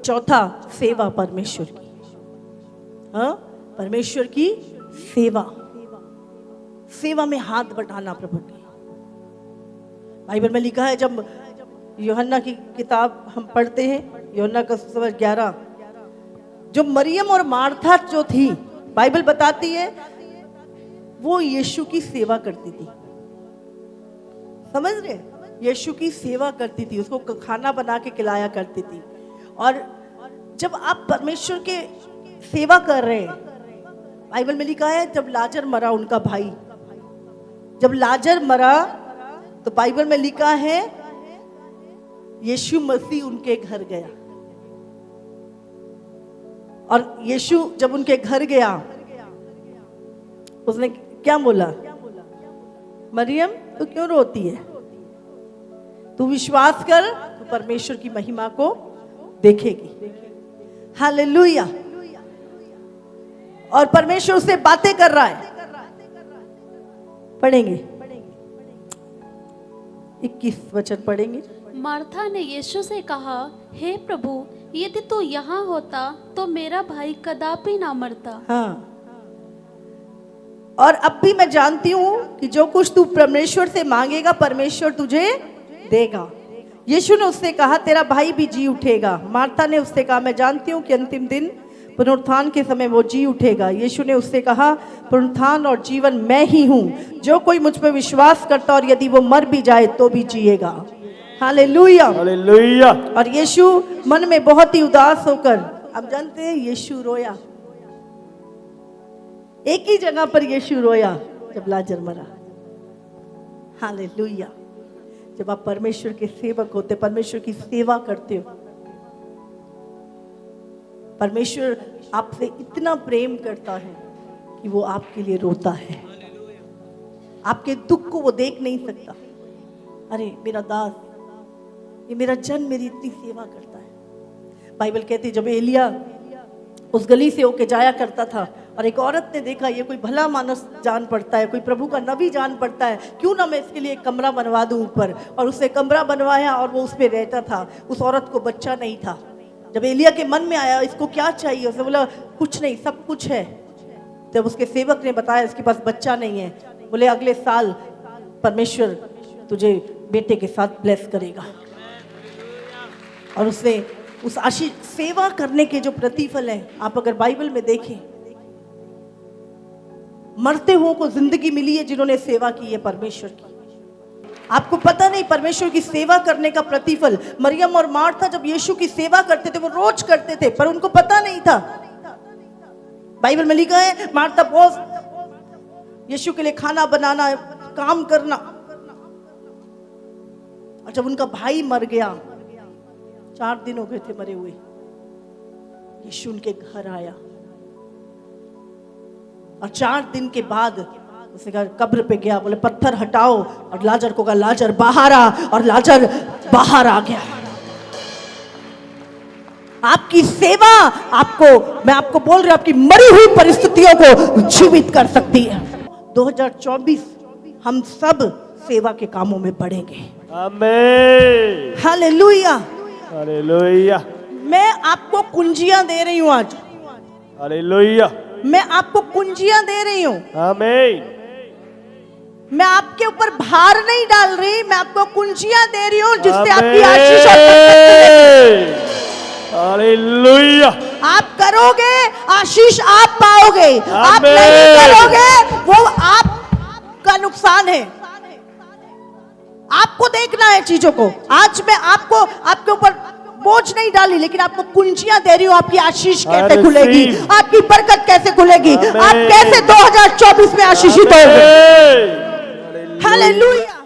चौथा, सेवा परमेश्वर की। हाँ, परमेश्वर की सेवा, सेवा में हाथ बढ़ाना प्रभु की। बाइबल में लिखा है, जब यूहन्ना की किताब हम पढ़ते हैं, यूहन्ना का सुसमाचार 11, जो मरियम और मार्था जो थी, बाइबल बताती है वो यीशु की सेवा करती थी। समझ रहे? यीशु की सेवा करती थी, उसको खाना बना के खिलाया करती थी। और जब आप परमेश्वर के सेवा कर रहे हैं, बाइबल में लिखा है जब लाजर मरा, उनका भाई जब लाजर मरा, तो बाइबल में लिखा है यीशु मसीह उनके घर गया। और यीशु जब उनके घर गया, उसने क्या बोला? मरियम तू क्यों रोती है? तू विश्वास कर, तू परमेश्वर की महिमा को देखेगी। हालेलुया। और परमेश्वर उससे बातें कर रहा है। पढ़ेंगे 21 वचन पढ़ेंगे। मार्था ने यीशु से कहा, हे प्रभु, यदि तू यहाँ होता तो मेरा भाई कदापि ना मरता। हाँ, और अब भी मैं जानती हूँ कि जो कुछ तू परमेश्वर से मांगेगा परमेश्वर तुझे देगा। यीशु ने उससे कहा, तेरा भाई भी जी उठेगा। मार्था ने उससे कहा, मैं जानती हूँ कि अंतिम दिन पुनरुत्थान के समय वो जी उठेगा। यीशु ने उससे कहा, पुनरुत्थान और जीवन मैं ही हूँ। जो कोई मुझ पर विश्वास करता और यदि वो मर भी जाए तो भी जिएगा। Hallelujah, hallelujah. और यीशु मन में बहुत ही उदास होकर, आप जानते हैं यीशु रोया। एक ही जगह पर यीशु रोया, जब लाजर मरा। हालेलुया। जब आप परमेश्वर के सेवक होते, परमेश्वर की सेवा करते हो, परमेश्वर आपसे इतना प्रेम करता है कि वो आपके लिए रोता है। आपके दुख को वो देख नहीं सकता। अरे मेरा दास, ये मेरा जन मेरी इतनी सेवा करता है। बाइबल कहती है जब एलिया उस गली से होके जाया करता था और एक औरत ने देखा, ये कोई भला मानस जान पड़ता है, कोई प्रभु का नबी जान पड़ता है, क्यों ना मैं इसके लिए एक कमरा बनवा दूं ऊपर। और उसने कमरा बनवाया और वो उस पर रहता था। उस औरत को बच्चा नहीं था। जब एलिया के मन में आया इसको क्या चाहिए, उसने बोला कुछ नहीं, सब कुछ है। जब उसके सेवक ने बताया इसके पास बच्चा नहीं है, बोले अगले साल परमेश्वर तुझे बेटे के साथ ब्लेस करेगा। और उसने उस आशीष, सेवा करने के जो प्रतिफल है, आप अगर बाइबल में देखें, मरते हुओं को जिंदगी मिली है जिन्होंने सेवा की है परमेश्वर की। आपको पता नहीं परमेश्वर की सेवा करने का प्रतिफल। मरियम और मार्था जब यीशु की सेवा करते थे, वो रोज करते थे, पर उनको पता नहीं था। बाइबल में लिखा है मार्था बहुत यीशु के लिए खाना बनाना, काम करना। और जब उनका भाई मर गया, 4 दिन हो गए थे मरे हुए, यीशु उनके घर आया। और 4 दिन के बाद उसने कहा, कब्र पे गया, बोले पत्थर हटाओ, और लाजर को कहा लाजर बाहर आ, और लाजर बाहर आ गया। आपकी सेवा मैं आपको बोल रही हूं, आपकी मरी हुई परिस्थितियों को जीवित कर सकती है। 2024 हम सब सेवा के कामों में बढ़ेंगे। आमीन। Hallelujah, hallelujah. मैं आपको कुंजियां दे रही हूं आज। हालेलुया। मैं आपको कुंजियां दे रही हूं। आमीन। मैं आपके ऊपर भार नहीं डाल रही, मैं आपको कुंजियां दे रही हूं जिससे आपकी आशीष और बरकत मिलेगी। हालेलुया। आप करोगे, आशीष आप पाओगे। आप नहीं करोगे, वो आपका नुकसान है। आपको देखना है चीजों को। आज मैं आपको आपके ऊपर बोझ नहीं डाली, लेकिन आपको कुंजियां दे रही हूं। आपकी आशीष कैसे खुलेगी, आपकी बरकत कैसे खुलेगी, आप कैसे 2024 में आशीषित होंगे। हालेलुया।